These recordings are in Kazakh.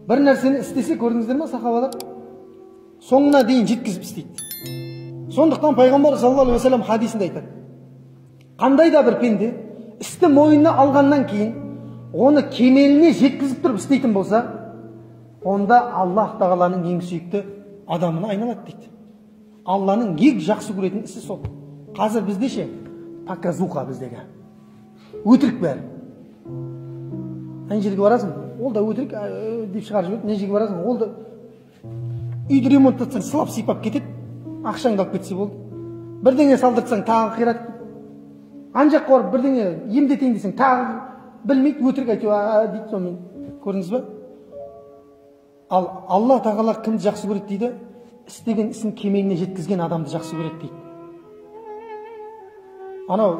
бір нәрсені істесе, көрдіңіздер ме сахабалар, соңына дейін жеткізіп істейді. Сондықтан пайғамбар саллаллаху алейхи уассалам хадисінде айтады, қандай да бір пенде істі мойнына алғаннан кейін оны кемеліне жеткізіп тұрып істейтін болса, онда Аллах тағаланың ең сүйікті адамына айналады дейді. Алланың ең жақсы көретін ісі сол. Қазір бізде ше, показуха біздегі. Өтірік бәрі. Ана жерге барасың, ол да өтірік деп шығарып жібереді. Мына жерге барасың, ол да үйді ремонттатсаң сылап сипап кетеді, ақшаңды алып кетсе болды. Бірдеңе салдыртсаң тағы қират. Ана жаққа барып бірдеңе емдетейін десең тағы білмейді, өтірік айтып дейді. Сонымен көрдіңіз бе? Ал Алла тағала кімді жақсы көреді дейді? Істеген ісін кемеліне жеткізген адамды жақсы көреді дейді. Анау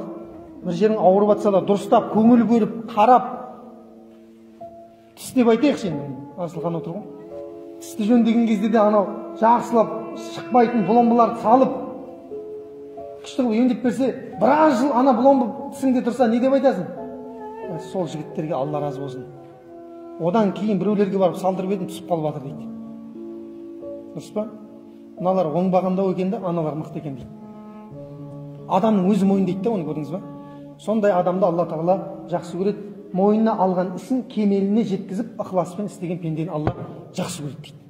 бір жерің ауырып жатса да дұрыстап, көңіл бөліп, қарап, тіс деп айтайықшы енді, Асылхан отыр ғой. Тісті жөндеген кезде де анау жақсылап шықпайтын пломбаларды салып, күшті қылып емдеп берсе, біраз жыл ана пломба тісіңде тұрса, не деп айтасың? Сол жігіттерге Алла разы болсын. Одан кейін біреулерге барып салдырып едім, түсіп қалып жатыр дейді. Дұрыс па? Мыналар оңбағандау екен де, аналар мықты екен дейді. Адамның өзі мойындайды да, оны көрдіңіз ба? Сондай адамды Алла тағала жақсы көреді. Мойнына алған ісін кемеліне жеткізіп, ықыласпен істеген пендені Алла жақсы көреді дейді.